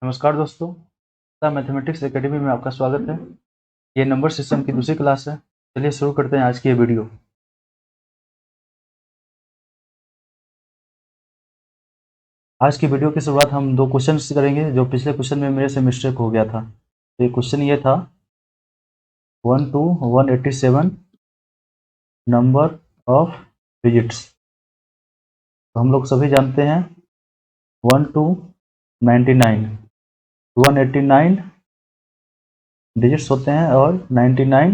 नमस्कार दोस्तों, mathematics academy में आपका स्वागत है। ये नंबर सिस्टम की दूसरी क्लास है। चलिए शुरू करते हैं आज की ये वीडियो। आज की वीडियो की शुरुआत हम दो क्वेश्चन से करेंगे जो पिछले क्वेश्चन में मेरे से मिस्टेक हो गया था। तो ये क्वेश्चन ये था 1 to 187 नंबर ऑफ डिजिट्स। तो हम लोग सभी जानते हैं 1 to 99 189 डिजिट्स होते हैं और 99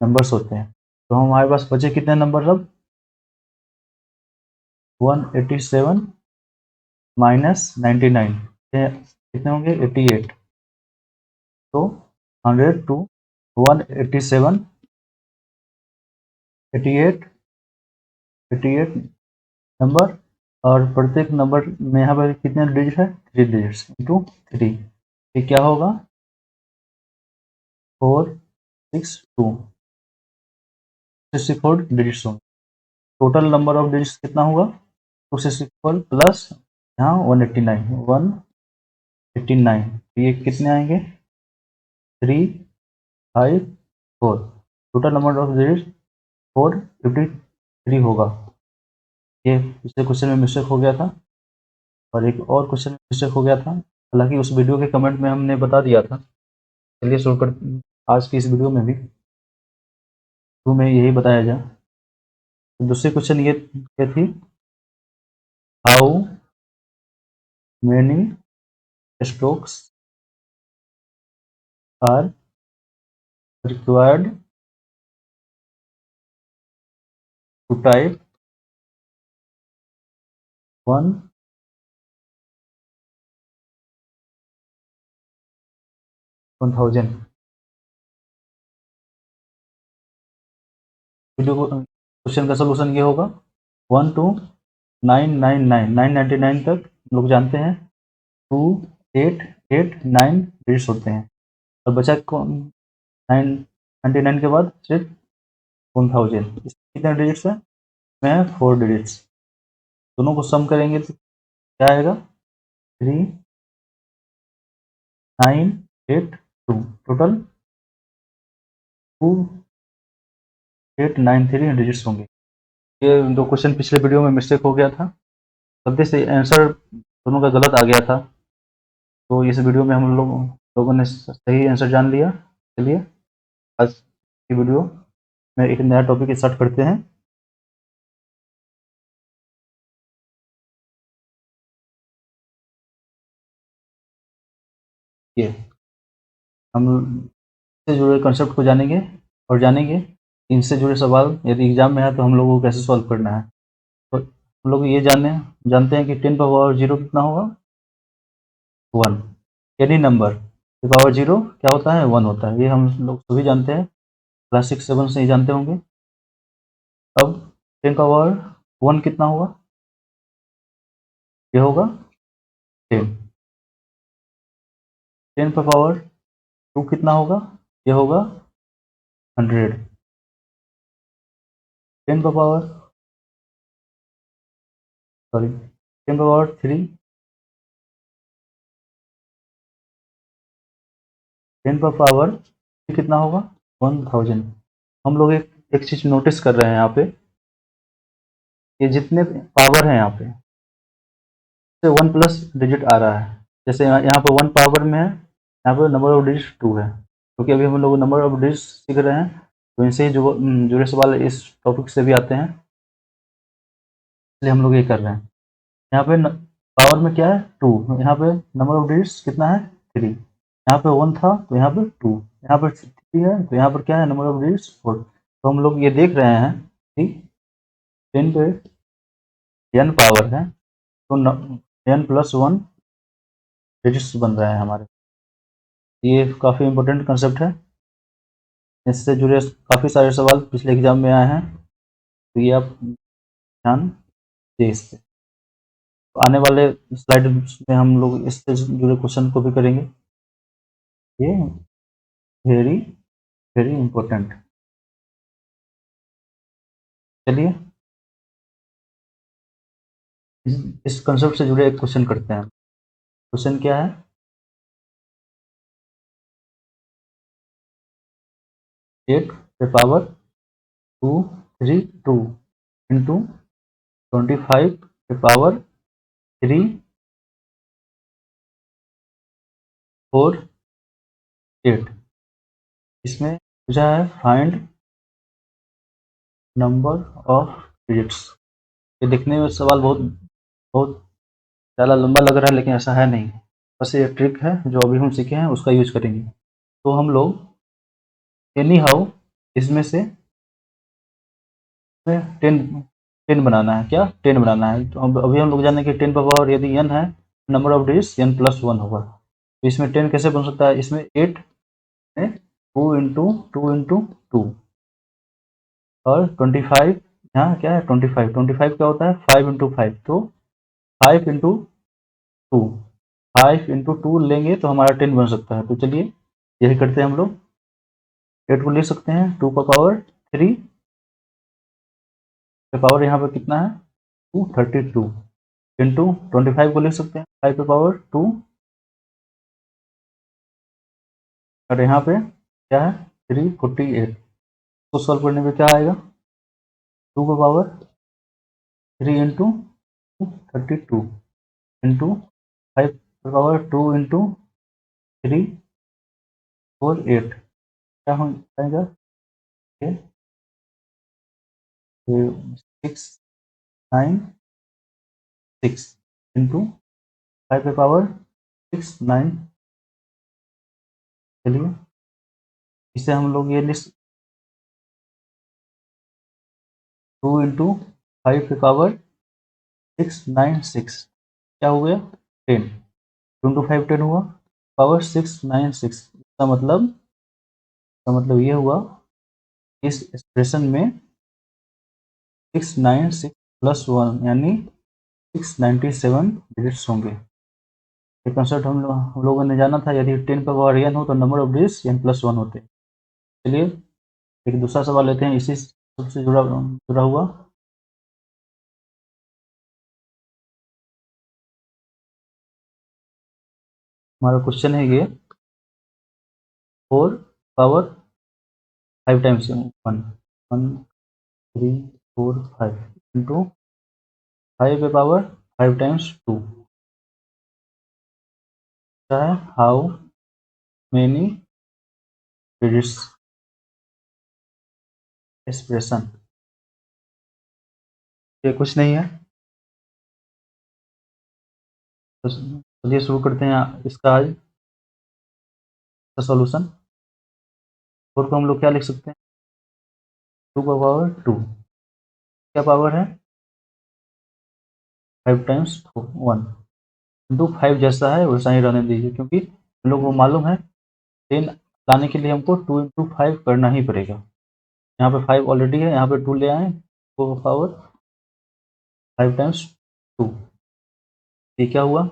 नंबर्स होते हैं। तो हमारे पास बचे कितने नंबर अब 187 माइनस 99 कितने होंगे 88। तो 100 टू 187 88 नंबर और प्रत्येक नंबर में यहाँ पर कितने डिजिट है 3 डिजिट्स इंटू 3। ये क्या होगा 462 64 डिजिट्स होंगे। टोटल नंबर ऑफ डिजिट्स कितना होगा 264 प्लस यहाँ 189 ये कितने आएंगे 354। टोटल नंबर ऑफ डिजिट्स 453 होगा। ये पिछले क्वेश्चन में मिस्टेक हो गया था और एक और क्वेश्चन में मिस्टेक हो गया था, हालांकि उस वीडियो के कमेंट में हमने बता दिया था। चलिए शुरू कर आज की इस वीडियो में भी शुरू में यही बताया जाए। तो दूसरी क्वेश्चन ये थी how many strokes are required to type 1000। Video को क्वेश्चन का सोल्यूशन ये होगा 1 to 999 तक लोग जानते हैं 2889 डिजिट्स होते हैं और बचा 999 के बाद सिर्फ 1000। कितने डिजिट्स है में 4 डिजिट्स। दोनों को सम करेंगे तो क्या आएगा 3982 टोटल 2893 डिजिट्स होंगे। ये दो क्वेश्चन पिछले वीडियो में मिस्टेक हो गया था, गलती से आंसर दोनों का गलत आ गया था। तो इस वीडियो में हम लोगों ने सही आंसर जान लिया। चलिए आज की वीडियो में एक नया टॉपिक स्टार्ट करते हैं। ये हम से जुड़े कंसेप्ट को जानेंगे और जानेंगे इनसे जुड़े सवाल यदि एग्जाम में है तो हम लोगों को कैसे सॉल्व करना है। तो हम लोग ये जानते हैं कि 10 पावर 0 कितना होगा 1। एनी नंबर की पावर 0 क्या होता है 1 होता है। ये हम लोग सभी जानते हैं, क्लास 6 7 से ही जानते होंगे। अब 10 पावर 1 कितना होगा ये होगा 10। 10 पर पावर 2 कितना होगा ये होगा 100। 10 पर पावर 10 पर पावर 3 10 पर पावर कितना होगा 1000। हम लोग एक चीज नोटिस कर रहे हैं यहाँ पे, ये जितने पावर है यहाँ पे से 1 प्लस डिजिट आ रहा है। जैसे यहाँ पे 1 पावर में है, यहाँ पे नंबर ऑफ डिजिट 2 है, क्योंकि अभी हम लोग नंबर ऑफ डिजिट सीख रहे हैं। तो इनसे ही जुड़े सवाल इस टॉपिक से भी आते हैं, इसलिए हम लोग ये कर रहे हैं। यहाँ पे पावर में क्या है 2, यहाँ पे नंबर ऑफ डिजिट्स कितना है 3। यहाँ पे 1 था तो यहाँ पे 2, यहाँ पर 3 है तो यहाँ पर क्या है नंबर ऑफ डिजिट्स 4। तो हम लोग ये देख रहे हैं कि 10 पे n पावर है तो n प्लस 1 डिजिट्स बन रहे हैं हमारे। ये काफ़ी इंपॉर्टेंट कंसेप्ट है, इससे जुड़े काफ़ी सारे सवाल पिछले एग्जाम में आए हैं, तो ये आप ध्यान दें इस पे। तो आने वाले स्लाइड में हम लोग इससे जुड़े क्वेश्चन को भी करेंगे। ये वेरी वेरी इंपॉर्टेंट। चलिए इस कंसेप्ट से जुड़े एक क्वेश्चन करते हैं। क्वेश्चन क्या है 8 पे पावर 2 3 2 इंटू 25 पे पावर 3 4 8। इसमें पूछा है फाइंड नंबर ऑफ डिजिट्स। ये दिखने में सवाल बहुत बहुत ज़्यादा लंबा लग रहा है, लेकिन ऐसा है नहीं। बस ये ट्रिक है जो अभी हम सीखे हैं उसका यूज करेंगे। तो हम लोग एनी हाउ इसमें से 10 10 बनाना है। क्या 10 बनाना है? तो अभी हम लोग जाने कि 10 का पावर यदि n है, number of digits n plus 1 होगा। तो इसमें 10 कैसे बन सकता है? इसमें 8 में 2 इंटू 2 इंटू 2 और 25 यहाँ क्या है 25। 25 क्या होता है 5 इंटू 5, तो 5 इंटू 2 5 इंटू 2 लेंगे तो हमारा 10 बन सकता है। तो चलिए यही करते हैं हम लोग। 8 को ले सकते हैं 2 का पावर 3 का पावर यहाँ पर कितना है 232 इंटू 25 को ले सकते हैं 5 का पावर 2 और यहाँ पे क्या है 348। तो सॉल्व करने पे क्या आएगा 2 का पावर 3 इंटू 32 इंटू 5 का पावर 2 इंटू 348 क्या हो जाएगा 696 इंटू 5 का पावर 69। चलिए इसे हम लोग ये लिस्ट 2 इंटू 5 के पावर 696 क्या हो गया 10। 2 इंटू 5 10 हुआ, पावर 696। इसका मतलब ये हुआ इस एक्सप्रेशन में 696 प्लस 1 यानी 697 डिजिट्स होंगे। ये कंसेप्ट हम लोगों ने जाना था, यदि 10 का पावर n हो तो number of digits n plus 1 होते हैं। चलिए एक दूसरा सवाल लेते हैं इसी सबसे जुड़ा हुआ। हमारा क्वेश्चन है ये 4 पावर 5 टाइम्स 1 1 3 4 5 इंटू 5 पे पावर 5 टाइम्स 2 क्या है हाउ मेनी डिजिट्स एक्सप्रेशन। ये कुछ नहीं है, तो चलिए शुरू करते हैं इसका आज का सॉल्यूशन। 4 को हम लोग क्या लिख सकते हैं 2 का पावर 2 क्या पावर है 5 टाइम्स 1 इंटू 5 जैसा है वैसा ही रहने दीजिए, क्योंकि हम लोग को मालूम है 10 लाने के लिए हमको 2 इंटू 5 करना ही पड़ेगा। यहाँ पे 5 ऑलरेडी है, यहाँ पे 2 ले आए 2 का पावर 5 टाइम्स 2। ये क्या हुआ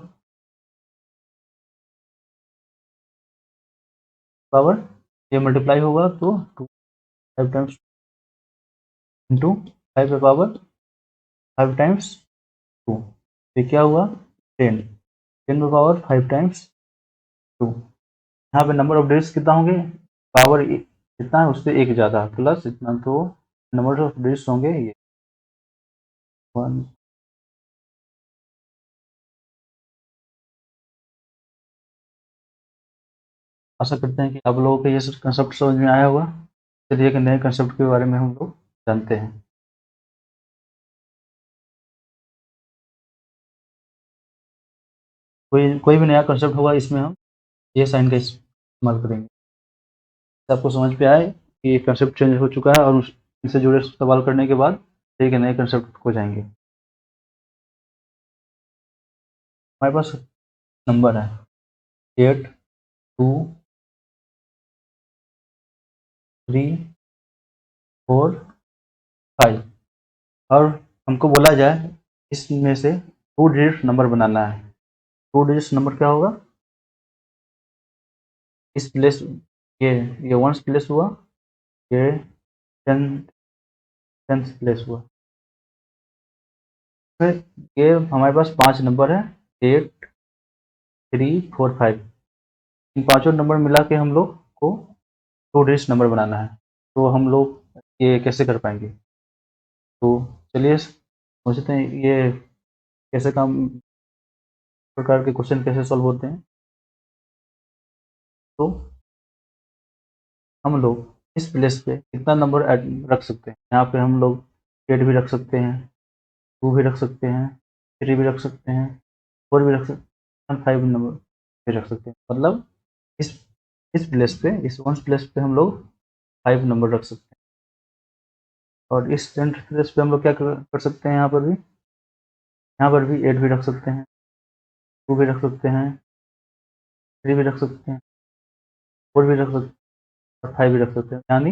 पावर, ये मल्टीप्लाई होगा तो 2 5 टाइम्स इंटू 5 पे पावर 5 टाइम्स 2। ये क्या हुआ 10 10 पे पावर 5 टाइम्स 2। यहाँ पे नंबर ऑफ डिजिट्स कितना होंगे पावर कितना है उससे एक ज़्यादा प्लस इतना, तो नंबर ऑफ डिजिट्स होंगे ये 1। आशा करते हैं कि आप लोगों को ये सब कंसेप्ट समझ में आया होगा। चलिए एक नए कंसेप्ट के बारे में हम लोग जानते हैं। कोई भी नया कंसेप्ट होगा इसमें हम ये साइन का इस्तेमाल करेंगे। आपको समझ पे आए कि कंसेप्ट चेंज हो चुका है और इससे जुड़े सवाल करने के बाद एक नए कंसेप्ट को जाएंगे। हमारे पास नंबर है 8 2 3 4 5 और हमको बोला जाए इसमें से 2 डिजिट नंबर बनाना है। 2 डिजिट नंबर क्या होगा इस प्लेस, ये वंस प्लेस हुआ, ये 10th प्लेस हुआ। फिर ये हमारे पास 5 नंबर है 8 3 4 5। इन पांचों नंबर मिला के हम लोग को 2 डिजिट नंबर बनाना है। तो हम लोग ये कैसे कर पाएंगे? तो चलिए सोचते हैं ये कैसे काम प्रकार के क्वेश्चन कैसे सॉल्व होते हैं। तो हम लोग इस प्लेस पे कितना नंबर रख सकते हैं? यहाँ पे हम लोग 8 भी रख सकते हैं, 2 भी रख सकते हैं, 3 भी रख सकते हैं, 4 भी रख सकते हैं, 5 नंबर भी रख सकते हैं। मतलब इस इस प्लेस पे, इस वन प्लेस पे हम लोग 5 नंबर रख सकते हैं। और इस 10th प्लेस पे हम लोग क्या कर सकते हैं? यहाँ पर भी 8 भी रख सकते हैं, 2 भी रख सकते हैं, 3 भी रख सकते हैं, 4 भी रख सकते हैं और 5 भी रख सकते हैं। यानी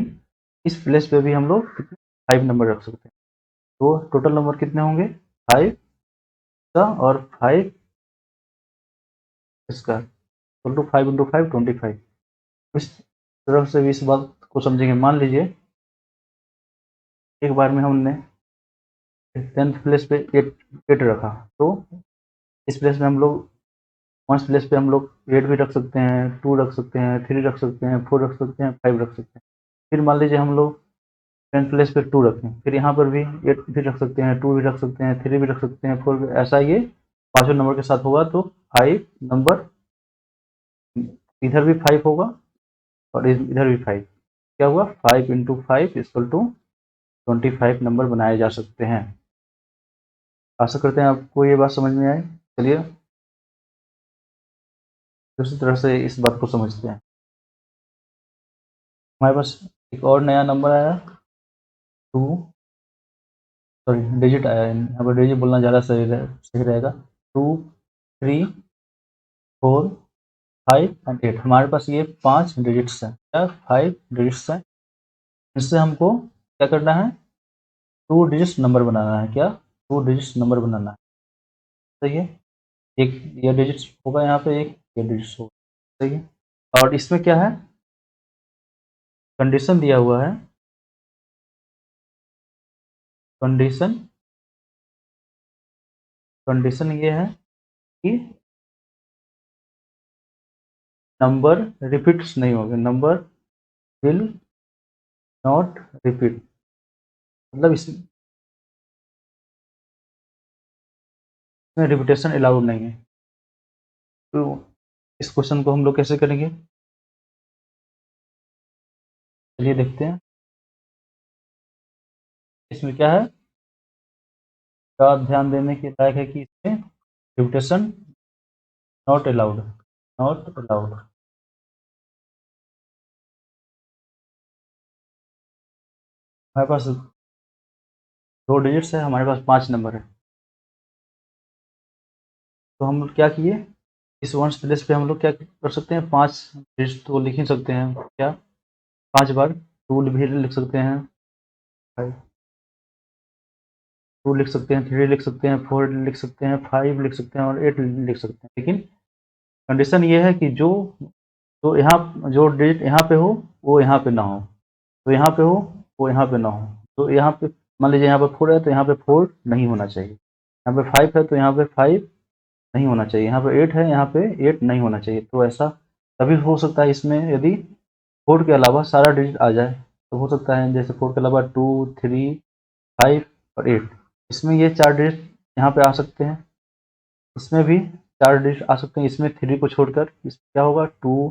इस प्लेस पे भी हम लोग 5 नंबर रख सकते हैं। तो टोटल नंबर कितने होंगे? 5 का और 5 इसका, इक्वल टू 5 इंटू 5 25। इस तरफ से भी इस बात को समझेंगे। मान लीजिए एक बार में हमने 10th प्लेस पे 8 रखा, तो इस प्लेस में हम लोग 1st प्लेस पे हम लोग 8 भी रख सकते हैं, 2 रख सकते हैं, 3 रख सकते हैं, 4 रख सकते हैं, 5 रख सकते हैं। फिर मान लीजिए हम लोग 10th प्लेस पे 2 रखें, फिर यहाँ पर भी 8 भी रख सकते हैं, 2 भी रख सकते हैं, 3 भी रख सकते हैं, 4 भी। ऐसा ये पाँचों नंबर के साथ होगा, तो 5 नंबर इधर भी 5 होगा और इधर भी 5। क्या हुआ? 5 इंटू 5 इक्वल टू 25 नंबर बनाए जा सकते हैं। आशा करते हैं आपको ये बात समझ में आए। चलिए दूसरी तरह से इस बात को समझते हैं। हमारे पास एक और नया नंबर आया, 2, सॉरी डिजिट आया है, यहाँ पर डिजिट बोलना ज़्यादा सही रहेगा। 2, 3, 4, 5 एंड 8। हमारे पास ये 5 डिजिट्स हैं, क्या 5 डिजिट्स हैं। इससे हमको क्या करना है? 2 डिजिट्स नंबर बनाना है। क्या? 2 डिजिट्स नंबर बनाना है। सही है। एक ये डिजिट्स होगा, यहाँ पे एक ये डिजिट्स होगा। सही है। और इसमें क्या है? कंडीशन दिया हुआ है। कंडीशन कंडीशन ये है कि नंबर रिपीट्स नहीं होंगे, नंबर विल नॉट रिपीट। मतलब इसमें रिपीटेशन अलाउड नहीं है। तो इस क्वेश्चन को हम लोग कैसे करेंगे? चलिए देखते हैं। इसमें क्या है? क्या ध्यान देने के लायक है कि इसमें repetition not allowed, not allowed. हमारे पास 2 डिजिट्स है, हमारे पास 5 नंबर है। तो हम लोग क्या किए? इस वंस प्लेस पे हम लोग क्या कर सकते हैं? 5 डिजिट तो लिख ही सकते हैं। क्या? 5 बार 2 भी लिख सकते हैं, 2 लिख सकते हैं, 3 लिख सकते हैं, 4 लिख सकते हैं, 5 लिख सकते हैं और 8 लिख सकते हैं। लेकिन कंडीशन ये है कि जो यहाँ जो डिजिट यहाँ पे हो वो यहाँ पे ना हो, तो यहाँ पे हो वो यहाँ पे ना हो। तो यहाँ पे मान लीजिए यहाँ पे 4 है तो यहाँ पे 4 नहीं होना चाहिए। यहाँ पे 5 है तो यहाँ पे 5 नहीं होना चाहिए। यहाँ पे 8 है, यहाँ पे 8 नहीं होना चाहिए। तो ऐसा तभी हो सकता है इसमें, यदि 4 के अलावा सारा डिजिट आ जाए। तो हो सकता है जैसे 4 के अलावा 2, 3, 5 और 8। इसमें ये 4 डिजिट यहाँ पे आ सकते हैं, इसमें भी 4 डिजिट आ सकते हैं। इसमें 3 को छोड़कर इस क्या होगा? 2,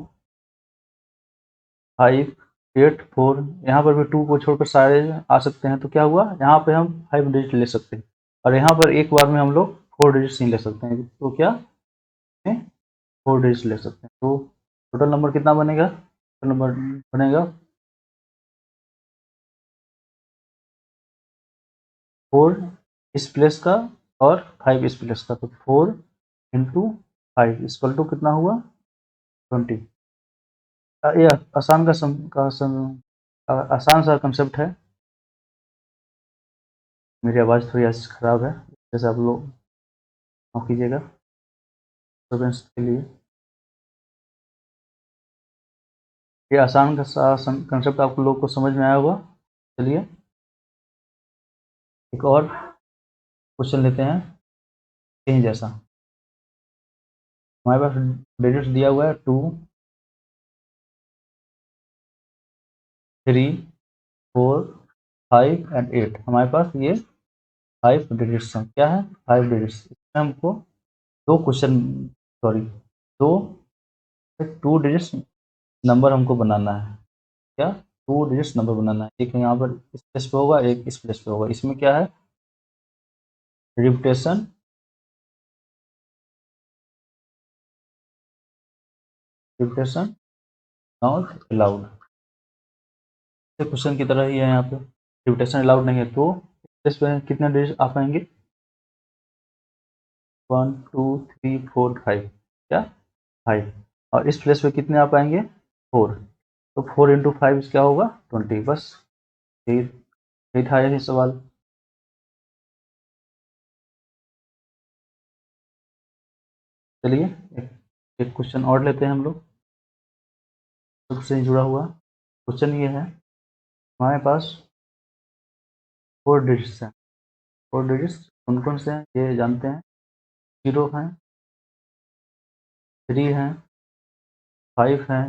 5, 8, 4। यहाँ पर भी 2 को छोड़कर सारे आ सकते हैं। तो क्या हुआ? यहाँ पे हम 5 डिजिट ले सकते हैं और यहाँ पर एक बार में हम लोग 4 डिजिट्स ही ले सकते हैं। तो क्या 4 डिजिट ले सकते हैं। तो टोटल नंबर कितना बनेगा? टोटल नंबर बनेगा 4 इस प्लेस का और 5 इस प्लेस का। तो 4 इंटू 5 इक्वल टू कितना हुआ? 20। ये आसान सा कंसेप्ट है। मेरी आवाज़ थोड़ी आज ख़राब है, जैसे आप लोग माफ़ कीजिएगा स्टूडेंट्स के लिए। ये आसान का कंसेप्ट आप लोग को समझ में आया होगा। चलिए एक और क्वेश्चन लेते हैं यही जैसा। हमारे पास डिजिट्स दिया हुआ है 2, 3, 4, 5 एंड 8। हमारे पास ये 5 डिजिट्स हैं। क्या है? 5 डिजिट्स। इसमें हमको दो क्वेश्चन, सॉरी, दो 2 डिजिट्स नंबर हमको बनाना है। क्या? 2 डिजिट्स नंबर बनाना है। एक यहाँ पर इस प्लेस पे होगा, एक इस प्लेस पे होगा। इसमें क्या है? Repetition repetition not allowed. Question की तरह ही है यहाँ पे। रिपीटेशन अलाउड नहीं है तो इस पे कितने डिजिट आ पाएंगे? 1 2 3 4 5। क्या? 5। और इस प्लेस पे कितने आ पाएंगे? 4। तो 4 इंटू 5 क्या होगा? 20। बस यही यही था यही सवाल। चलिए एक एक क्वेश्चन और लेते हैं हम लोग, सबसे जुड़ा हुआ। क्वेश्चन ये है, हमारे पास 4 डिजिट्स हैं। 4 डिजिट्स कौन कौन से हैं ये जानते हैं। 0 हैं, 3 हैं, 5 हैं,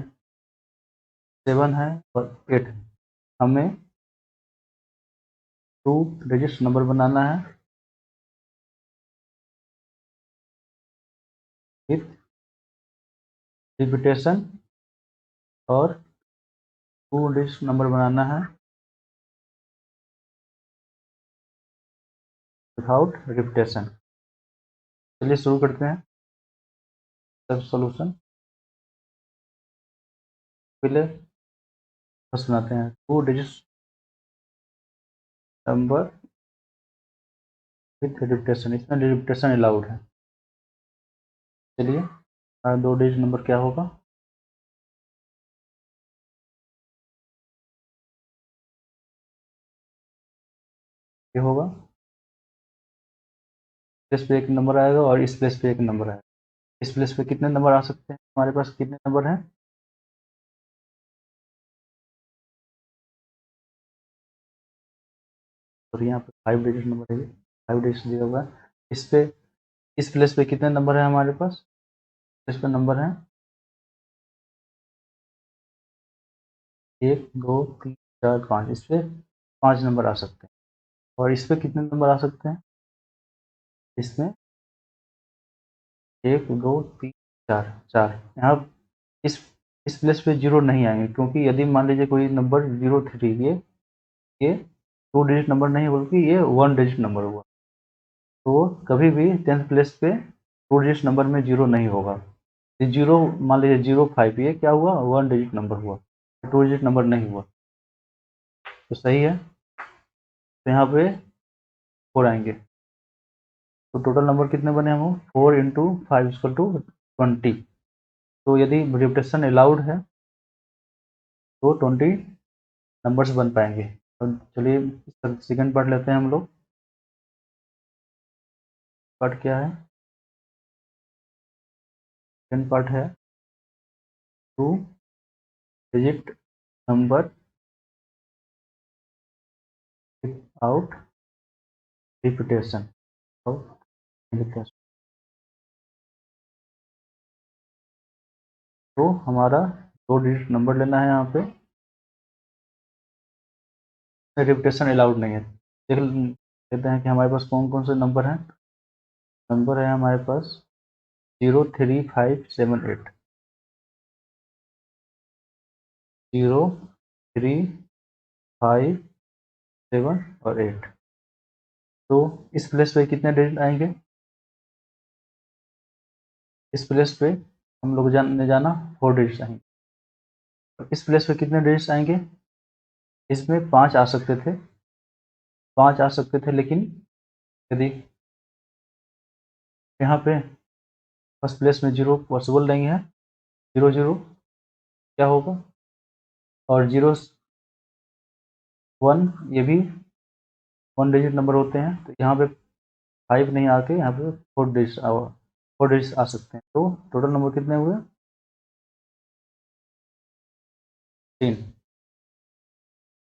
7 है और 8 है। हमें 2 डिजिट्स नंबर बनाना है विथ रिपीटेशन, और 2 डिजिट्स नंबर बनाना है विदाउट रिपीटेशन। चलिए शुरू करते हैं सब सॉल्यूशन। पहले बस बनाते हैं 2 डिजिट्स नंबर विथ रिपीटेशन। इसमें रिपीटेशन अलाउड है। चलिए 2 डिजिट नंबर क्या होगा? ये होगा, प्लेस पे एक नंबर आएगा और इस प्लेस पे एक नंबर आएगा। इस प्लेस पे कितने नंबर आ सकते हैं? हमारे पास कितने नंबर हैं? और यहाँ पे 5 डिजिट नंबर है, 5 डिजिट दिया हुआ है। इस पे इस प्लेस पे कितने नंबर है हमारे पास? इस पे नंबर है 1 2 3 4 5। इस पे 5 नंबर आ सकते हैं। और इस पे कितने नंबर आ सकते हैं? इसमें 1 2 3 4 4। यहाँ इस इस प्लेस पे जीरो नहीं आएंगे, क्योंकि यदि मान लीजिए कोई नंबर 03, ये 2 डिजिट नंबर नहीं बल्कि ये 1 डिजिट नंबर हुआ, तो कभी भी 10th प्लेस पे 2 डिजिट नंबर में जीरो नहीं होगा। ये जीरो, मान लीजिए 05, ये क्या हुआ? 1 डिजिट नंबर हुआ, 2 डिजिट नंबर नहीं हुआ। तो सही है। तो यहाँ पे 4 आएंगे। तो टोटल नंबर कितने बने? हम 4 इंटू 5 इक्वल टू 20। तो यदि रिपीटेशन अलाउड है तो 20 नंबर्स बन पाएंगे। तो चलिए सेकंड पार्ट लेते हैं हम लोग। पार्ट क्या है? सेकंड पार्ट है 2 डिजिट नंबर विदाउट रिपीटेशन। तो हमारा 2 डिजिट नंबर लेना है यहाँ पे, रिपीटेशन अलाउड नहीं है। देख लेते हैं कि हमारे पास कौन कौन से नंबर हैं। नंबर है हमारे पास 0 3 5 7 8। 0 3 5 7 और 8। तो इस प्लेस पे कितने डिजिट आएंगे? इस प्लेस पे हम लोग जाना 4 डिजिट आएंगे। और इस प्लेस पे कितने डिजिट आएंगे? इसमें 5 आ सकते थे, 5 आ सकते थे, लेकिन यदि यहाँ पे फर्स्ट प्लेस में जीरो पॉसिबल नहीं है, 0 0 क्या होगा? और 0 1 ये भी 1 डिजिट नंबर होते हैं। तो यहाँ पे 5 नहीं आके यहाँ पे 4 डिजिट आ सकते हैं। तो टोटल नंबर कितने हुए? 3।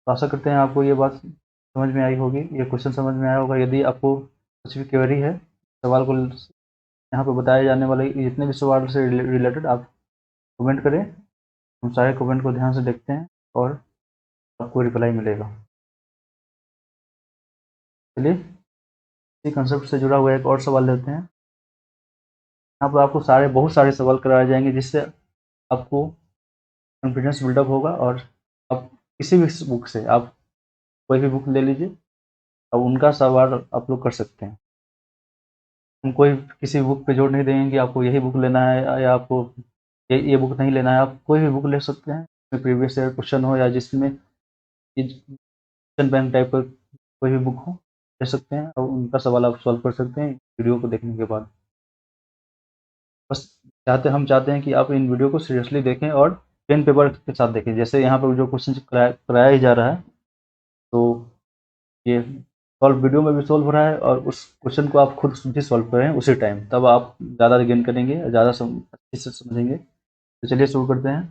तो आशा करते हैं आपको ये बात समझ में आई होगी, ये क्वेश्चन समझ में आया होगा। यदि आपको कुछ भी क्वेरी है सवाल को, यहाँ पे बताए जाने वाले जितने भी सवाल से रिलेटेड, आप कमेंट करें। हम सारे कमेंट को ध्यान से देखते हैं और आपको रिप्लाई मिलेगा। चलिए इसी कंसेप्ट से जुड़ा हुआ एक और सवाल लेते हैं। यहाँ पर आपको बहुत सारे सवाल कराए जाएंगे, जिससे आपको कॉन्फिडेंस बिल्डअप होगा, और आप किसी भी बुक से आप कोई भी बुक ले लीजिए, अब उनका सवाल आप लोग कर सकते हैं। हम कोई किसी बुक पे जोर नहीं देंगे कि आपको यही बुक लेना है या आपको ये बुक नहीं लेना है। आप कोई भी बुक ले सकते हैं, जिसमें प्रीवियस ईयर क्वेश्चन हो या जिसमें क्वेश्चन बैंक टाइप का कोई भी बुक हो, ले सकते हैं और उनका सवाल आप सॉल्व कर सकते हैं वीडियो को देखने के बाद। बस हम चाहते हैं कि आप इन वीडियो को सीरियसली देखें और पेन पेपर के साथ देखें। जैसे यहाँ पर जो क्वेश्चन कराया ही जा रहा है, तो ये सॉल्व वीडियो में भी सॉल्व हो रहा है, और उस क्वेश्चन को आप खुद भी सॉल्व करें उसी टाइम, तब आप ज़्यादा गेन करेंगे, ज़्यादा अच्छे से समझेंगे। तो चलिए शुरू करते हैं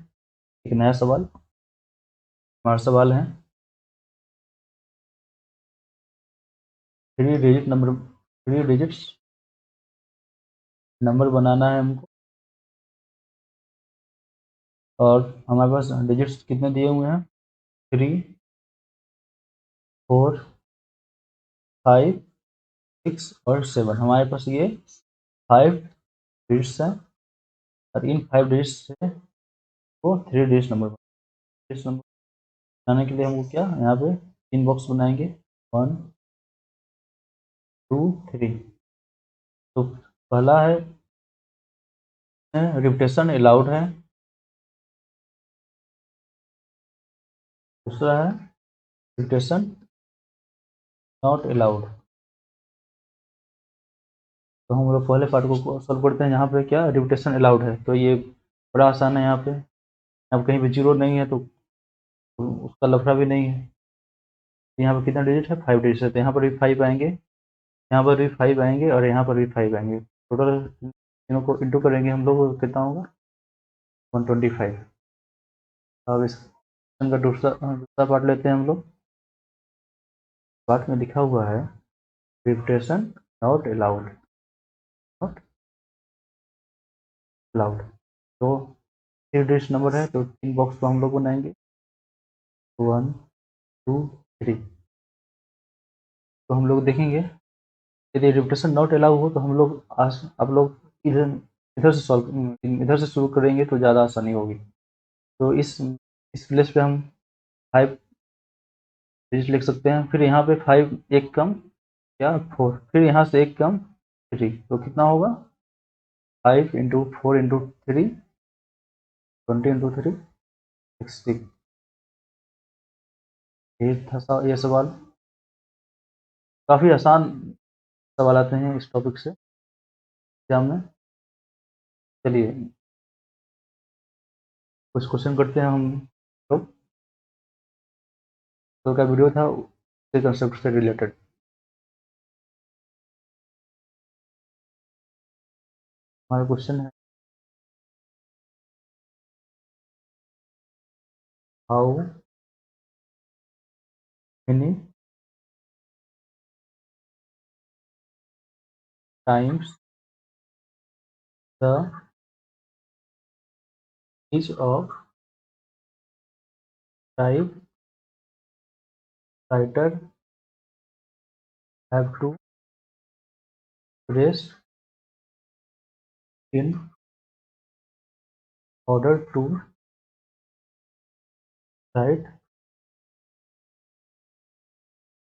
एक नया सवाल। हमारा सवाल है 3 डिजिट्स नंबर बनाना है हमको, और हमारे पास डिजिट्स कितने दिए हुए हैं, 3, 4, 5, 6 और 7। हमारे पास ये 5 डिजिट्स हैं, और इन 5 डिजिट्स से वो 3 डिजिट नंबर बनाने के लिए हमको क्या यहाँ पे 3 बॉक्स बनाएंगे, 1, 2, 3। तो पहला है रिपीटेशन अलाउड है, दूसरा है रिपीटेशन नॉट अलाउड। तो हम लोग पहले पार्ट को सॉल्व करते हैं। यहाँ पे क्या रिपीटेशन अलाउड है, तो ये बड़ा आसान है। यहाँ पे अब कहीं भी जीरो नहीं है, तो उसका लफड़ा भी नहीं है। यहाँ पर कितना डिजिट है, 5 डिजिट है, तो यहाँ पर भी 5 आएंगे, यहाँ पर भी 5 आएंगे, और यहाँ पर भी 5 आएंगे। टोटल तीनों को इंटू करेंगे हम लोग, कितना होगा 125। अब इस क्वेश्चन का दूसरा पार्ट लेते हैं हम लोग। पार्ट में लिखा हुआ है repetition not allowed, not allowed. तो 3 डिजिट नंबर है, तो 3 बॉक्स को हम लोग बनाएंगे, 1, 2, 3। तो हम लोग देखेंगे यदि रिपीटेशन नॉट अलाउ हो, तो हम लोग आप लोग इधर इधर से शुरू करेंगे तो ज़्यादा आसानी होगी। तो इस प्लेस पे हम 5 डिजिट लिख सकते हैं, फिर यहाँ पे 5 एक कम या 4, फिर यहाँ से एक कम 3, तो कितना होगा 5 इंटू 4 इंटू 3, 20 इंटू 3, 60। ये था ये सवाल। काफ़ी आसान सवाल आते हैं इस टॉपिक से एग्जाम में। चलिए कुछ क्वेश्चन करते हैं हम लोग। तो का वीडियो था उसके कंसेप्ट से रिलेटेड। हमारा क्वेश्चन है how many times the each of type writer have to rest in order to write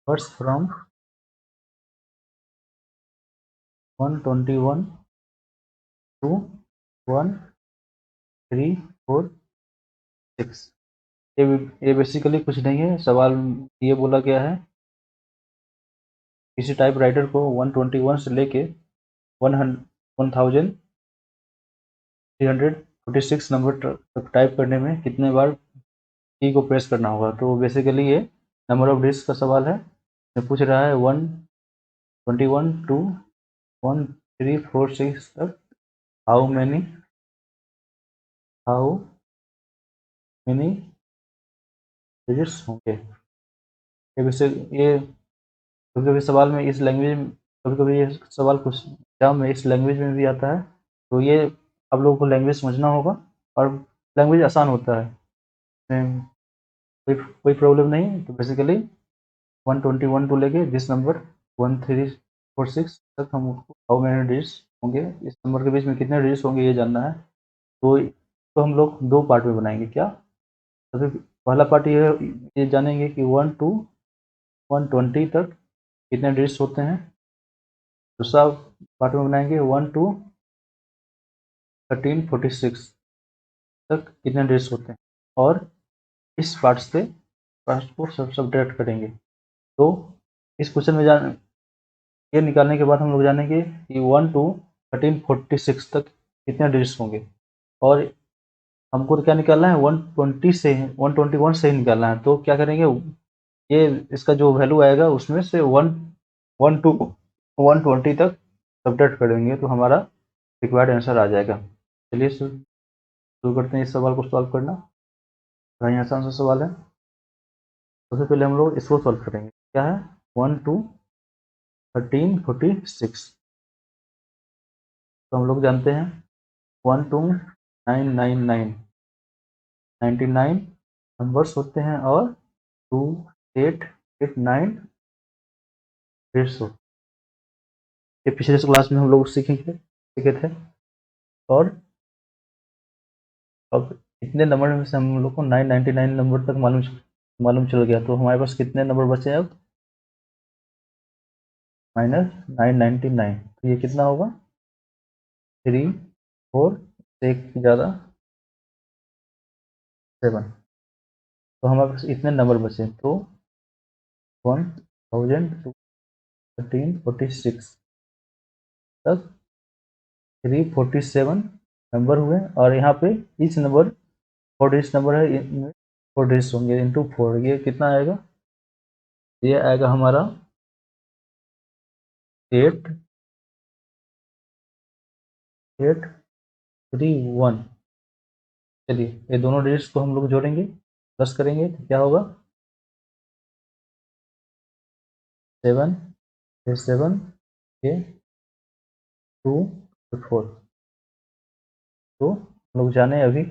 words from 121 to 1346। ये बेसिकली कुछ नहीं है। सवाल ये बोला गया है किसी टाइप राइटर को 121 से लेके 1346 नंबर तक टाइप करने में कितने बार की को प्रेस करना होगा। तो बेसिकली ये नंबर ऑफ डिस्क का सवाल है। मैं पूछ रहा है 121 टू 1346 तक हाउ मेनी डिजिट्स होंगे। ये वैसे ये कभी कभी सवाल में इस लैंग्वेज में, कभी कभी ये सवाल कुछ एग्जाम में इस लैंग्वेज में भी आता है। तो ये आप लोगों को लैंग्वेज समझना होगा, और लैंग्वेज आसान होता है, इसमें कोई प्रॉब्लम नहीं। तो बेसिकली 121 टू लेके जिस नंबर 1346 तक हमको हाउ मैनी डिजिट्स होंगे, इस नंबर के बीच में कितने डिजिट्स होंगे ये जानना है। तो हम लोग दो पार्ट में बनाएंगे। क्या? सबसे पहला पार्ट ये जानेंगे कि 1 to 120 तक कितने डिजिट्स होते हैं। दूसरा पार्ट में बनाएंगे 1 to 1346 तक कितने डिजिट्स होते हैं, और इस पार्ट को सब्ट्रैक्ट करेंगे। तो इस क्वेश्चन में ये निकालने के बाद हम लोग जानेंगे कि 1 to 1346 तक कितने डिजिट्स होंगे, और हमको तो क्या निकालना है 120 से 121 से ही निकालना है। तो क्या करेंगे, ये इसका जो वैल्यू आएगा उसमें से 1 to 120 तक सब्ट्रैक्ट करेंगे तो हमारा रिक्वायर्ड आंसर आ जाएगा। चलिए शुरू करते हैं इस सवाल को सॉल्व करना। बड़ा ही आसान सा सवाल है। सबसे पहले हम लोग इसको सॉल्व करेंगे। क्या है? 1 to 1346। तो हम लोग जानते हैं 1 to 999 99 नंबर्स होते हैं, और 2 8 8 9 डिजिट्स होते हैं। ये पिछले क्लास में हम लोग सीखे थे। और अब इतने नंबर में से हम लोग को 999 नंबर तक मालूम चल गया। तो हमारे पास कितने नंबर बचे हैं अब? -999। तो ये कितना होगा? 3 4 एक ज़्यादा 7। तो हमारे पास इतने नंबर बचे। तो 1346 तक 347 नंबर हुए, और यहाँ पे ईच नंबर 4 डिजिट नंबर है, इनमें 4 डिजिट्स होंगे इंटू 4। ये कितना आएगा? ये आएगा हमारा 8831। चलिए ये दोनों डिजिट्स को हम लोग जोड़ेंगे, प्लस करेंगे तो क्या होगा? 7 7 ये 2 4। तो हम लोग जाने अभी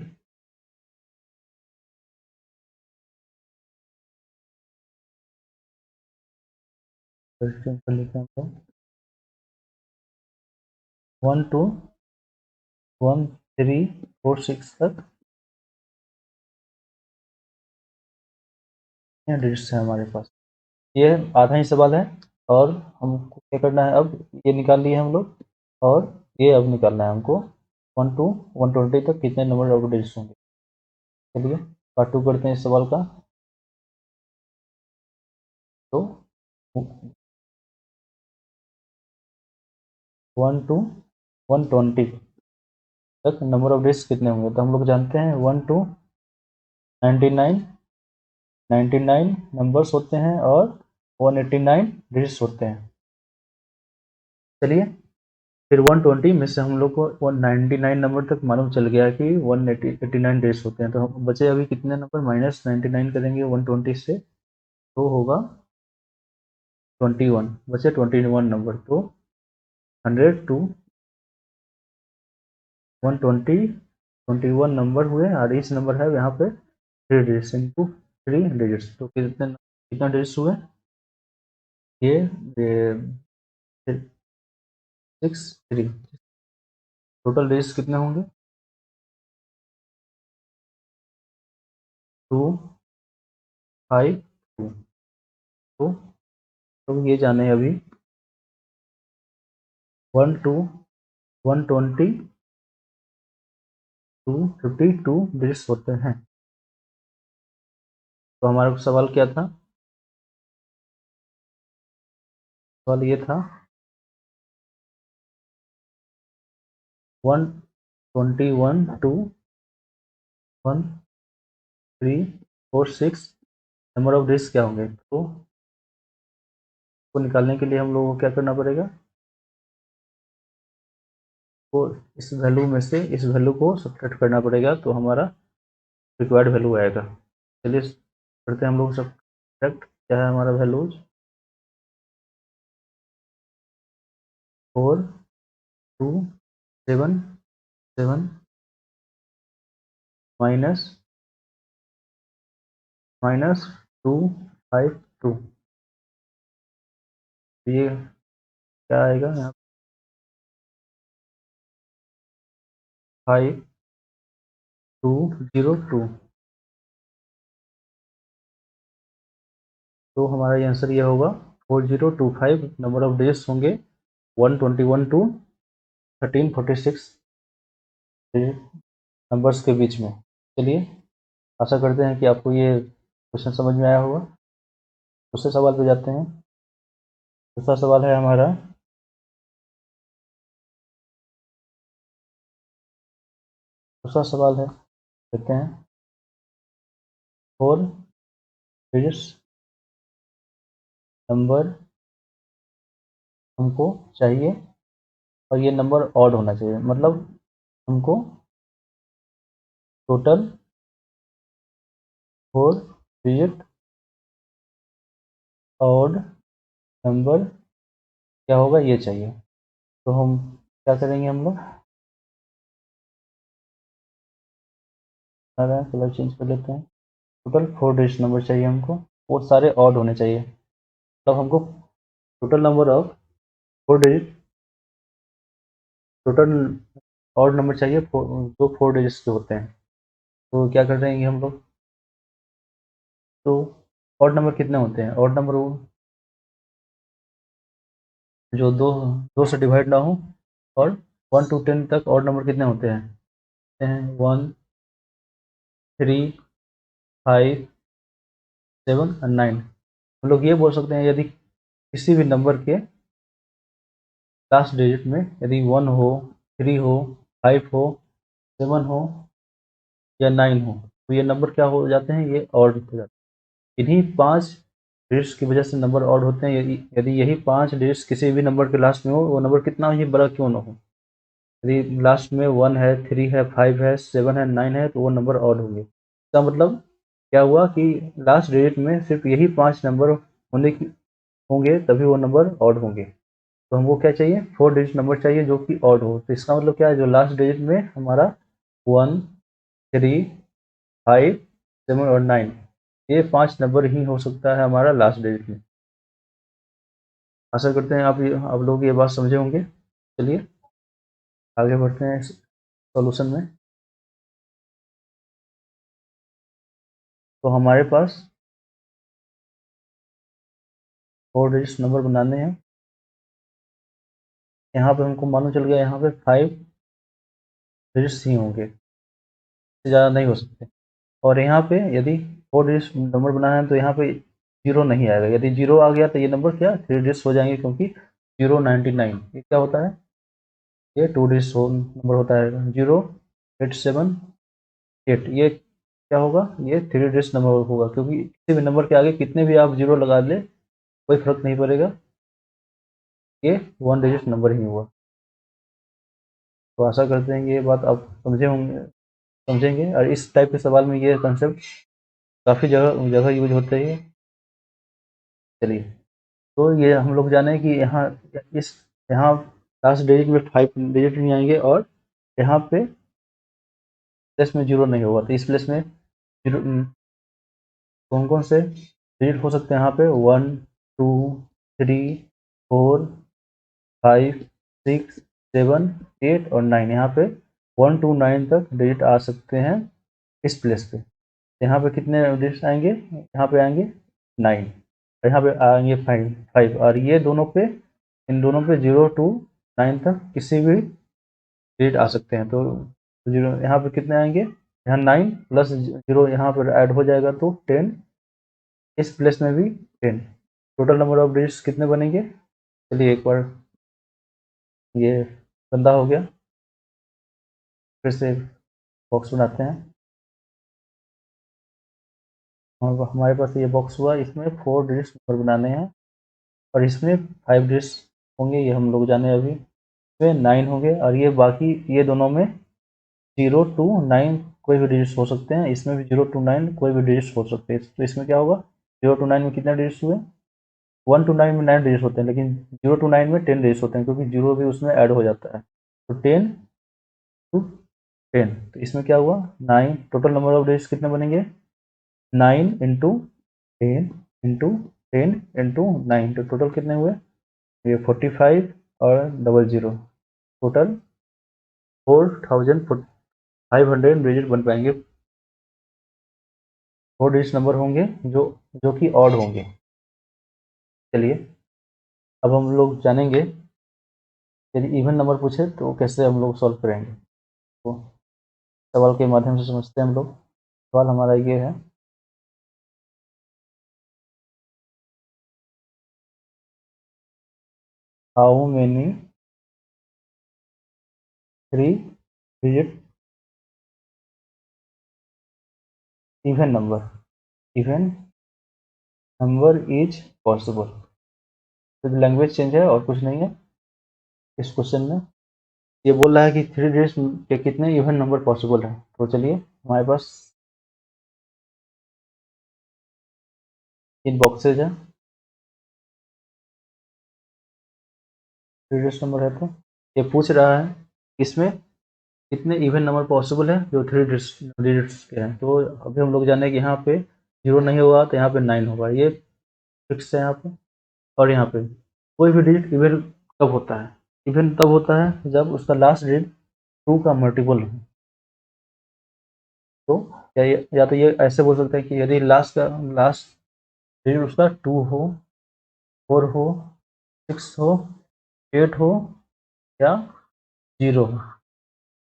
1 to 1346 तक डिजिट्स है हमारे पास। ये आधा ही सवाल है, और हमको क्या करना है अब? ये निकाल लिए हम लोग, और ये अब निकालना है हमको 1 to 120 तक कितने नंबर ऑफ डिजिट्स होंगे। चलिए पार्ट 2 करते हैं इस सवाल का। तो 1 to 120 तक नंबर ऑफ डिजिट्स कितने होंगे। तो हम लोग जानते हैं 1 to 99 99 नंबर्स होते हैं, और 189 डिजिट्स होते हैं। चलिए फिर 120 में से हम लोग को 199 नंबर तक मालूम चल गया कि 189 डिजिट्स होते हैं। तो हम बचे अभी कितने नंबर? -99 करेंगे 120 से, तो होगा 21। बचे 21 नंबर। तो 100 to 120 21 नंबर हुए, और इस नंबर है यहाँ पे 3 डिजिट्स इंटू 3 डिजिट्स। तो कितना डिजिट्स हुए? ये 63। टोटल डिजिट्स कितने होंगे? 2 5 2। तो ये जाने अभी 1 to 120 to 52 डिजिट्स होते हैं। तो हमारा सवाल क्या था? सवाल ये था 121 to 1346 नंबर ऑफ डिजिट्स क्या होंगे। तो को निकालने के लिए हम लोगों को क्या करना पड़ेगा? तो इस वैल्यू में से इस वैल्यू को सब्ट्रैक्ट करना पड़ेगा, तो हमारा रिक्वायर्ड वैल्यू आएगा। चलिए करते हैं हम लोग सब्ट्रैक्ट। क्या है हमारा वैल्यूज? 4 2 7 7 माइनस 2 5 2। तो ये क्या आएगा यहाँ 5202। तो हमारा ये आंसर ये होगा 4025 नंबर ऑफ डेज होंगे 121 टू 1346 नंबर्स के बीच में। चलिए आशा करते हैं कि आपको ये क्वेश्चन समझ में आया होगा। दूसरे सवाल पे जाते हैं। दूसरा सवाल है हमारा दूसरा सवाल है, देखते हैं। 4 डिजिट्स नंबर हमको चाहिए और ये नंबर ऑड होना चाहिए, मतलब हमको टोटल 4 डिजिट ऑड नंबर क्या होगा ये चाहिए। तो हम क्या करेंगे, हम लोग कलर चेंज कर लेते हैं। टोटल 4 डिजिट नंबर चाहिए हमको, वो सारे ऑड होने चाहिए। तब हमको total number of 4 digit total odd number चाहिए, जो 4 डिजिट्स के होते हैं। तो क्या कर देंगे हम लोग, तो ऑड नंबर कितने होते हैं, ऑड नंबर वो जो दो से डिवाइड ना हो, और 1 to 10 तक ऑड नंबर कितने होते हैं 1 3 5 7 और 9। हम लोग ये बोल सकते हैं यदि किसी भी नंबर के लास्ट डिजिट में यदि 1 हो, 3 हो, 5 हो, 7 हो या 9 हो, तो ये नंबर क्या हो जाते हैं, ये ऑड हो जाते हैं। इन्हीं 5 डिजिट्स की वजह से नंबर ऑड होते हैं। यदि यही 5 डिजिट्स किसी भी नंबर के लास्ट में हो, वो नंबर कितना ही बड़ा क्यों ना हो, यदि लास्ट में 1 है, 3 है, 5 है, 7 है, 9 है, तो वो नंबर ऑड होंगे। इसका मतलब क्या हुआ कि लास्ट डिजिट में सिर्फ यही 5 नंबर होने की होंगे, तभी वो नंबर ऑड होंगे। तो हमको क्या चाहिए, 4 डिजिट नंबर चाहिए जो कि ऑड हो। तो इसका मतलब क्या है, जो लास्ट डिजिट में हमारा 1 3 5 7 और 9, ये 5 नंबर ही हो सकता है हमारा लास्ट डिजिट में। आशा करते हैं आप लोग ये बात समझे होंगे। चलिए आगे बढ़ते हैं सॉल्यूशन में। तो हमारे पास 4 डिजिट नंबर बनाने हैं। यहाँ पे हमको मालूम चल गया, यहाँ पे 5 डिजिट्स ही होंगे, इससे ज़्यादा नहीं हो सकते। और यहाँ पे यदि 4 डिजिट नंबर बनाना है तो यहाँ पे जीरो नहीं आएगा। यदि जीरो आ गया तो ये नंबर क्या 3 डिजिट्स हो जाएंगे, क्योंकि 099 ये क्या होता है, ये 2 डिजिट्स नंबर होता है। 0878 ये क्या होगा, ये 3 डिजिट्स नंबर होगा, क्योंकि किसी भी नंबर के आगे कितने भी आप जीरो लगा ले कोई फर्क नहीं पड़ेगा, ये 1 डिजिट नंबर ही हुआ। तो आशा करते हैं ये बात आप समझेंगे। और इस टाइप के सवाल में ये कंसेप्ट काफ़ी जगह जगह यूज होते हैं। चलिए, तो ये हम लोग जाने कि इस यहाँ लास्ट डिजिट में 5 डिजिट नहीं आएंगे, और यहाँ पे प्लेस में जीरो नहीं होगा। तो इस प्लेस में जीरो कौन कौन से डिजिट हो सकते हैं, यहाँ पे 1 2 3 4 5 6 7 8 और 9। यहाँ पे 1 to 9 तक डिजिट आ सकते हैं इस प्लेस पे। यहाँ पे कितने डिजिट आएंगे, यहाँ पे आएंगे 9, और यहाँ पे आएंगे 5 और ये दोनों पे, इन दोनों पे 0 to 9 तक किसी भी डिजिट आ सकते हैं। तो जीरो यहाँ पे कितने आएंगे, यहाँ 9 प्लस 0 यहाँ पर ऐड हो जाएगा तो 10, इस प्लेस में भी 10। टोटल नंबर ऑफ डिजिट्स कितने बनेंगे। चलिए एक बार ये गंदा हो गया, फिर से बॉक्स बनाते हैं। और हमारे पास ये बॉक्स हुआ, इसमें 4 डिजिट्स नंबर बनाने हैं, और इसमें 5 डिजिट्स होंगे, ये हम लोग जाने अभी। इसमें 9 होंगे, और ये बाकी ये दोनों में 0 to 9 कोई भी डिजिट्स हो सकते हैं। इसमें भी 0 to 9 कोई भी डिजिट्स हो सकते हैं। तो इसमें क्या होगा, 0 to 9 में कितने डिजिट्स हुए, 1 to 9 में 9 डिजिट्स होते हैं, लेकिन 0 to 9 में 10 डिजिट्स होते हैं, क्योंकि जीरो भी उसमें ऐड हो जाता है। तो 10 to 10, तो इसमें क्या हुआ 9। टोटल नंबर ऑफ डिजिट्स कितने बनेंगे, 9 इंटू 10 इंटू 10 इंटू 9, तो टोटल कितने हुए ये 45 और 00, टोटल 4500 डिजिट बन पाएंगे। 4 डिजिट नंबर होंगे जो कि ऑड होंगे। चलिए अब हम लोग जानेंगे यदि इवन नंबर पूछे तो कैसे हम लोग सॉल्व करेंगे। तो सवाल के माध्यम से समझते हैं हम लोग। सवाल हमारा ये है, how many 3 digit even number is possible. तो लैंग्वेज चेंज है और कुछ नहीं है इस क्वेश्चन में। ये बोल रहा है कि 3 डिजिट के कितने इवन नंबर पॉसिबल है। तो चलिए हमारे पास इन बॉक्सेज है, 3 डिजिट नंबर है। तो ये पूछ रहा है इसमें कितने इवन नंबर पॉसिबल है जो 3 डिजिट्स के हैं। तो अभी हम लोग जाने कि यहाँ पे 0 नहीं होगा तो यहाँ पे 9 होगा, ये फिक्स है यहाँ पे। और यहाँ पे कोई भी डिजिट इवन कब होता है, इवन तब होता है जब उसका लास्ट डिजिट 2 का मल्टीपल हो। तो या तो ये ऐसे बोल सकते हैं कि यदि लास्ट डिजिट उसका 2 हो, 4 हो, 6 हो, 8 हो या 0 हो।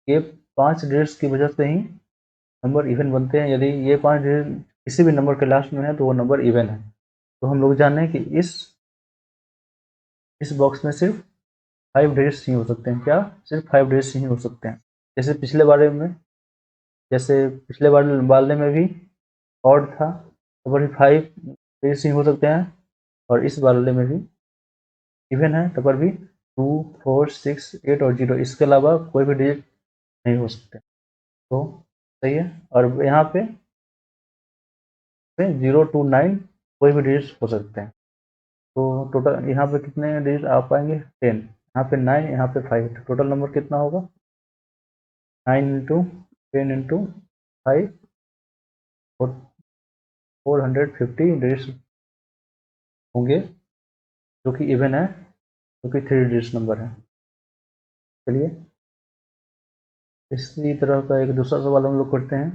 ये 5 डिजिट्स की वजह से ही नंबर इवन बनते हैं। यदि ये 5 डिजिट किसी भी नंबर के लास्ट में है तो वो नंबर इवन है। तो हम लोग जाने कि इस बॉक्स में सिर्फ 5 डिजिट्स ही हो सकते हैं। क्या? सिर्फ 5 डिजिट्स ही हो सकते हैं। जैसे पिछले वाले में भी ऑड था तो वही 5 डिजिट्स ही हो सकते हैं, और इस वाले में भी इवन है तो पर भी 2, 4, 6, 8 और 0, इसके अलावा कोई भी डिजिट नहीं हो सकते। तो सही है। और यहाँ पे 0 to 9 कोई भी डिजिट हो सकते हैं। तो टोटल यहाँ पे कितने डिजिट आ पाएंगे? 10। यहाँ पे 9, यहाँ पे 5, टोटल नंबर कितना होगा? 9 इंटू 10 इंटू 5, 450 डिजिट होंगे जो कि इवन है, जो कि 3 डिजिट नंबर है। चलिए इसी तरह का एक दूसरा सवाल हम लोग करते हैं।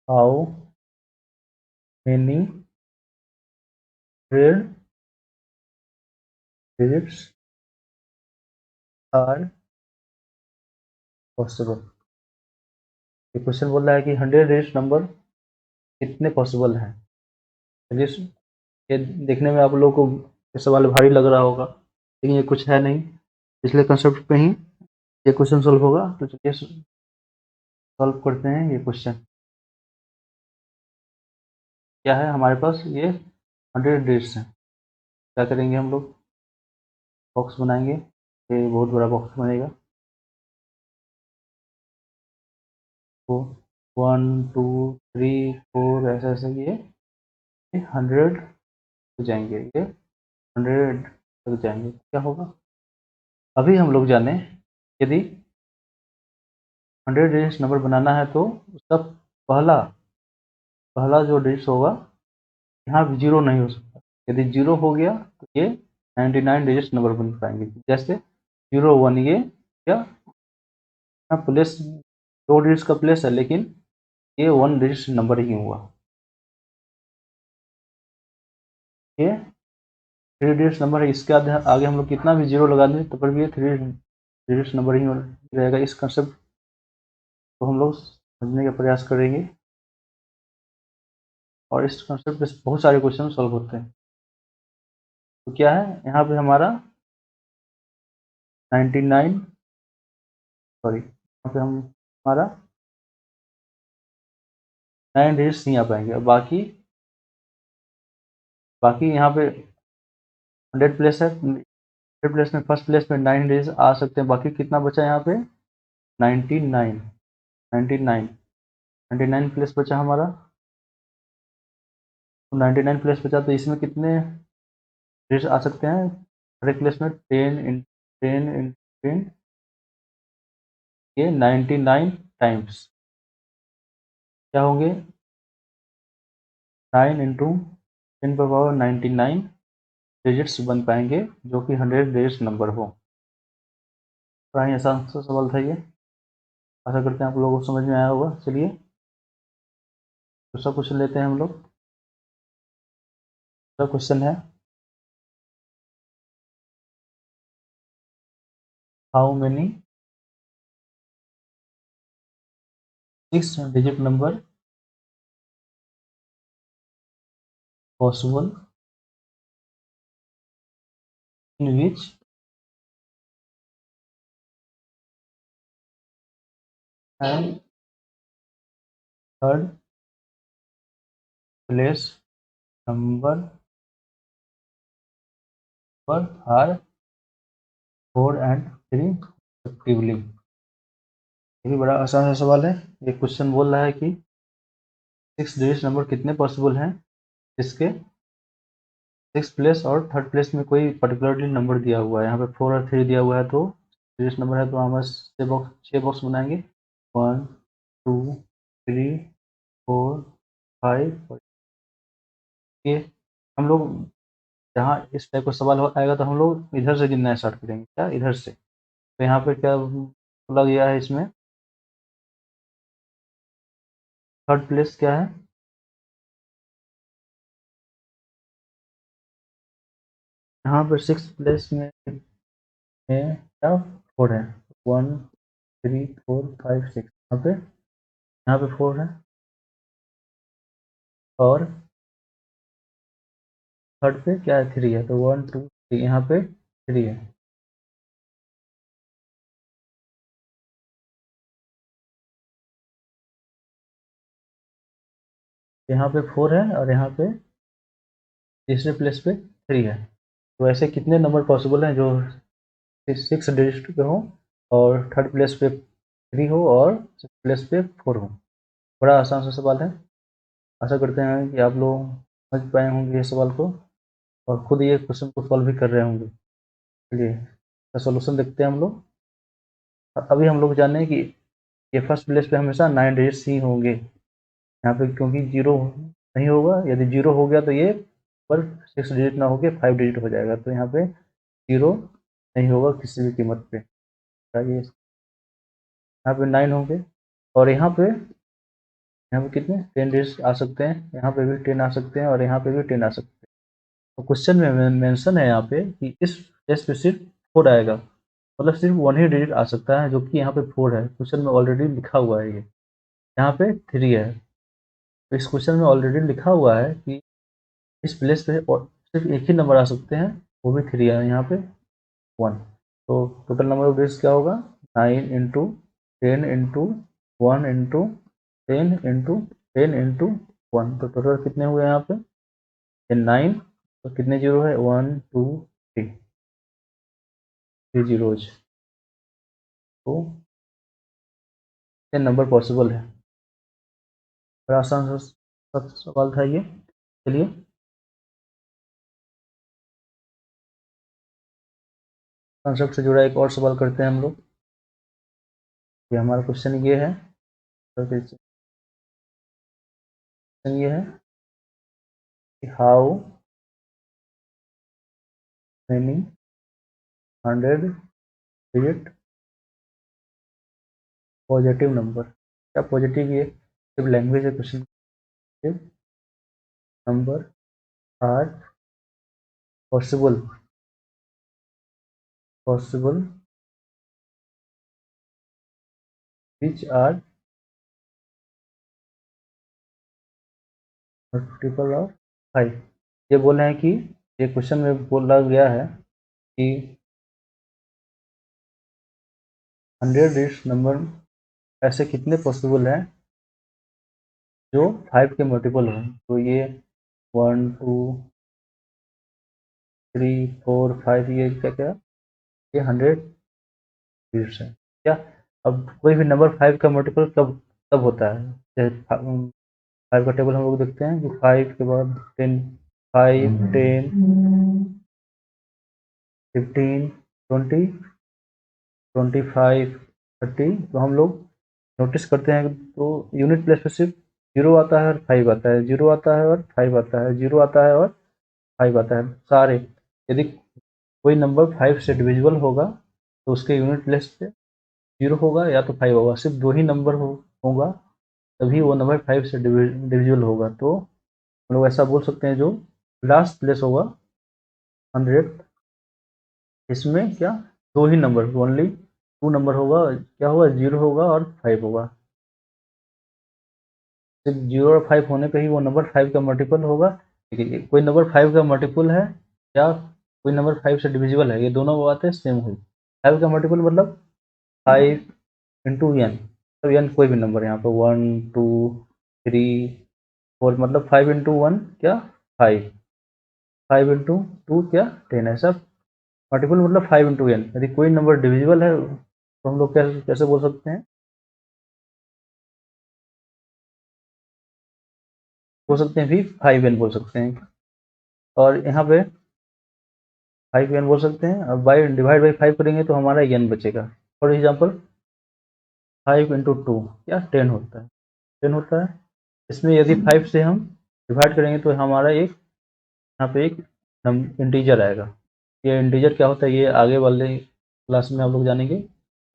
How many hundred digits are possible. ये क्वेश्चन बोल रहा है कि 100 डिजिट नंबर कितने पॉसिबल हैं। चलिए ये देखने में आप लोगों को ये सवाल भारी लग रहा होगा, लेकिन ये कुछ है नहीं। पिछले कंसेप्ट पे ही ये क्वेश्चन सॉल्व होगा। तो चलिए सॉल्व करते हैं ये क्वेश्चन। क्या है हमारे पास? ये 100 डिजिट्स हैं। क्या करेंगे हम लोग? बॉक्स बनाएंगे, ये बहुत बड़ा बॉक्स बनेगा। तो 1, 2, 3, 4 ऐसे ऐसे ये 100 हो जाएंगे, ये 100 तक जाएंगे। क्या होगा? अभी हम लोग जाने यदि 100 डिजिट नंबर बनाना है तो उसका पहला पहला जो डिजिट होगा यहाँ भी 0 नहीं हो सकता। यदि 0 हो गया तो ये 99 डिजिट नंबर बन पाएंगे। जैसे 0, 1, ये क्या यहाँ प्लेस 2 डिजिट का प्लेस है, लेकिन ये 1 डिजिट नंबर ही हुआ। ये 3 डिजिट नंबर है, इसके आगे हम लोग कितना भी 0 लगा दें तो पर भी ये 3 डिजिट नंबर ही रहेगा। इस कंसेप्ट को हम लोग समझने का प्रयास करेंगे, और इस कंसेप्ट पे बहुत सारे क्वेश्चन सॉल्व होते हैं। तो क्या है यहाँ पे हमारा 99, सॉरी यहाँ पे हमारा 9 डिजिट्स नहीं आ पाएंगे। और बाकी यहाँ पे 100 प्लेस है, 100 प्लेस में फर्स्ट प्लेस में 9 डिजिट आ सकते हैं। बाकी कितना बचा यहाँ पे? 99, 99, 99 प्लेस बचा हमारा। तो 99 प्लेस बचा तो इसमें कितने डिजिट आ सकते हैं? हर एक प्लेस में 10 इन 10 इन 10 ये 99 टाइम्स क्या होंगे, 9 इंटू 10⁻99 डिजिट्स बन पाएंगे जो कि 100 डिजिट नंबर हो। तो आसान सा सवाल था ये, आशा करते हैं आप लोगों को समझ में आया होगा। चलिए दूसरा क्वेश्चन लेते हैं हम लोग। दूसरा क्वेश्चन है how many 6 digit number possible in which and third place number पर आर 4 एंड 3 रिस्पेक्टिवली। ये भी बड़ा आसान सा सवाल है। ये क्वेश्चन बोल रहा है कि 6 डिजिट नंबर कितने पॉसिबल हैं जिसके 6 प्लेस और थर्ड प्लेस में कोई पर्टिकुलरली नंबर दिया हुआ है। यहाँ पे 4 और 3 दिया हुआ है तो डिजिट नंबर है, तो हम 6 बॉक्स बनाएंगे 1 2 3 4 5। ये हम लोग जहाँ इस टाइप का सवाल आएगा तो हम लोग इधर से गिनना स्टार्ट करेंगे, क्या इधर से। तो यहाँ पे क्या बोला गया है इसमें, थर्ड प्लेस क्या है, यहाँ पर 6 प्लेस में क्या 4 है, 1 3 4 5 6, यहाँ पे 4 है और थर्ड पे क्या है 3 है, तो 1 2 3 यहाँ पे 3 है। यहाँ पे 4 है और यहाँ पे तीसरे प्लेस पे 3 है। तो ऐसे कितने नंबर पॉसिबल हैं जो 6 डिजिट पे हो और थर्ड प्लेस पे 3 हो और सिक्स प्लेस पे 4 हो। बड़ा आसान सा सवाल है। आशा करते हैं कि आप लोग समझ पाए होंगे इस सवाल को और खुद ये क्वेश्चन को सॉल्व भी कर रहे होंगे। चलिए इसका सोल्यूशन देखते हैं हम लोग। अभी हम लोग जाने कि ये फर्स्ट प्लेस पे हमेशा 9 डिजिट्स ही होंगे यहाँ पे, क्योंकि जीरो नहीं होगा। यदि जीरो हो गया तो ये पर 6 डिजिट ना होके 5 डिजिट हो जाएगा, तो यहाँ पे जीरो नहीं होगा किसी भी कीमत पे। चाहिए यहाँ पे 9 होंगे और यहाँ पे कितने 10 डिजिट आ सकते हैं, यहाँ पे भी 10 आ सकते हैं और यहाँ पे भी 10 आ सकते हैं। तो क्वेश्चन में मेंशन है यहाँ पे कि इस टेस्ट पे सिर्फ 4 आएगा, मतलब सिर्फ 1 ही डिजिट आ सकता है जो कि यहाँ पे 4 है। क्वेश्चन में ऑलरेडी लिखा हुआ है ये, यहाँ पे 3 है। तो इस क्वेश्चन में ऑलरेडी लिखा हुआ है कि इस प्लेस पे सिर्फ एक ही नंबर आ सकते हैं, वो भी 3 है, यहाँ पे 1। तो टोटल नंबर ऑफ डिजिट्स क्या होगा, 9 into 10 into 1 into 10 into 10 into 1। तो टोटल कितने हुए यहाँ पे 9। तो कितने जीरो है 1 2 3 3 जीरोज। तो ये नंबर पॉसिबल है। बड़ा आसान सा सवाल था ये। चलिए कॉन्सेप्ट से जुड़ा एक और सवाल करते हैं हम लोग। ये हमारा क्वेश्चन ये है, तो क्वेश्चन ये है कि how many 100 digit positive number. क्या पॉजिटिव, ये सिर्फ लैंग्वेज है question. Number are possible which are multiple of 5। ये बोल रहे हैं कि ये क्वेश्चन में बोला गया है कि 100 डिजिट नंबर ऐसे कितने पॉसिबल हैं जो 5 के मल्टीपल हों। तो ये 1 2 3 4 5 ये क्या क्या ये 100 डिजिट्स है क्या। अब कोई भी नंबर 5 का मल्टीपल कब कब होता है, जैसे 5 का टेबल हम लोग देखते हैं कि 5 के बाद 10 5 10 15 20 25 30, तो हम लोग नोटिस करते हैं तो यूनिट प्लेस पे सिर्फ 0 आता है और 5 आता है, 0 आता है और 5 आता है, 0 आता है और 5 आता है सारे। यदि कोई नंबर 5 से डिविजिबल होगा तो उसके यूनिट प्लेस पे 0 होगा या तो 5 होगा, सिर्फ 2 ही नंबर होगा तभी वो नंबर 5 से डिविजिबल होगा। तो हम लोग ऐसा बोल सकते हैं जो लास्ट प्लेस होगा 100, इसमें क्या 2 ही नंबर, ओनली 2 नंबर होगा, क्या होगा 0 होगा और 5 होगा। सिर्फ 0 और 5 होने पे ही वो नंबर 5 का मल्टीपल होगा। देखिए कोई नंबर 5 का मल्टीपल है या कोई नंबर 5 से डिविजिबल है, ये दोनों बातें सेम हुई। 5 का मल्टीपल मतलब 5 इंटू एन, तो एन कोई भी नंबर यहाँ पे 1 2 3 4, मतलब 5 इंटू 1 क्या 5, 5 इंटू 2 क्या 10, ऐसा मल्टीपल मतलब 5 इंटू एन। यदि कोई नंबर डिविजिबल है तो हम लोग कैसे कैसे बोल सकते हैं, बोल सकते हैं भी 5n बोल सकते हैं। और यहाँ पे 5n बोल सकते हैं, और बाई डिवाइड बाई 5 करेंगे तो हमारा n बचेगा। फॉर एग्जाम्पल 5 इंटू 2 क्या 10 होता है, 10 होता है। इसमें यदि 5 से हम डिवाइड करेंगे तो हमारा एक यहाँ पे एक इंटीजर आएगा। ये इंटीजर क्या होता है ये आगे वाले क्लास में आप लोग जानेंगे।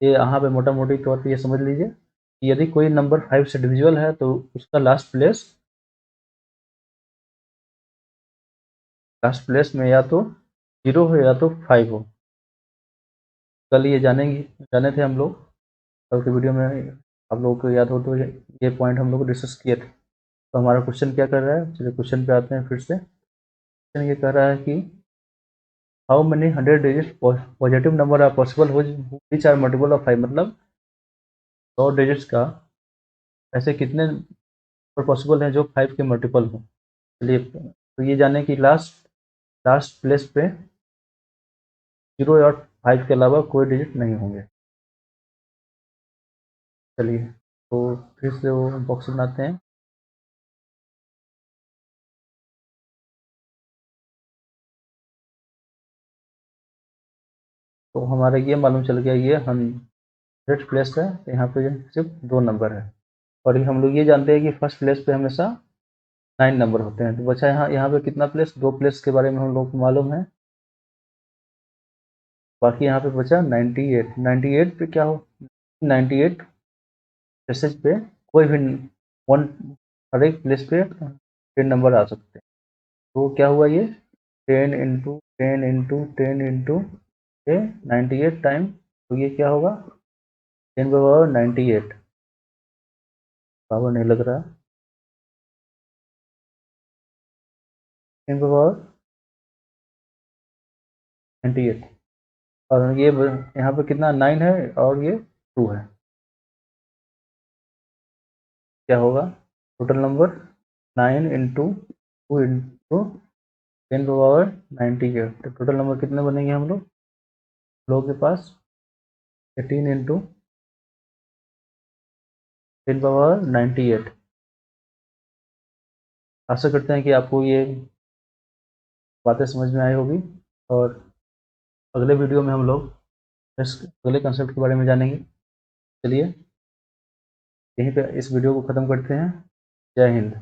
ये यहाँ पे मोटा मोटी तौर पे ये समझ लीजिए कि यदि कोई नंबर 5 से डिविजिबल है तो उसका लास्ट प्लेस में या तो 0 हो या तो 5 हो। कल ये जाने थे हम लोग, कल के वीडियो में आप लोगों को याद हो तो ये पॉइंट हम लोग डिस्कस किए थे। तो हमारा क्वेश्चन क्या कर रहा है, चलिए क्वेश्चन पे आते हैं फिर से। क्वेश्चन ये कह रहा है कि how many 100 digit positive number are possible which are multiple of 5, मतलब 100 डिजिट्स का ऐसे कितने नंबर पॉसिबल हैं जो 5 के मल्टीपल हो। चलिए तो ये जाने कि लास्ट प्लेस पे 0 और 5 के अलावा कोई डिजिट नहीं होंगे। चलिए तो फिर से वो बॉक्स बनाते हैं। तो हमारा ये मालूम चल गया ये 100 प्लेस है तो यहाँ पे सिर्फ 2 नंबर है। और हम लोग ये जानते हैं कि फर्स्ट प्लेस पे हमेशा 9 नंबर होते हैं। तो बचा यहाँ यहाँ पे कितना प्लेस, 2 प्लेस के बारे में हम लोग को मालूम है। बाकी यहाँ पे बचा 98। 98 पे क्या हो, 98 प्लेसेज पे कोई भी वन, हर एक प्लेस पे 10 नंबर आ सकते हैं। तो क्या हुआ ये 10 इंटू 10 इंटू 10 इंटू 98 टाइम, तो ये क्या होगा 10 पावर 98, पावर नहीं लग रहा, 10 पावर 98। और ये यहाँ पे कितना 9 है और ये 2 है, क्या होगा total number 9 into 2 into 10 power 98। तो टोटल नंबर कितने बनेंगे हम लोग के पास 18 इंटू 10 पावर 98। आशा करते हैं कि आपको ये बातें समझ में आई होगी। और अगले वीडियो में हम लोग इस अगले कंसेप्ट के बारे में जानेंगे। चलिए यहीं पे इस वीडियो को ख़त्म करते हैं। जय हिंद।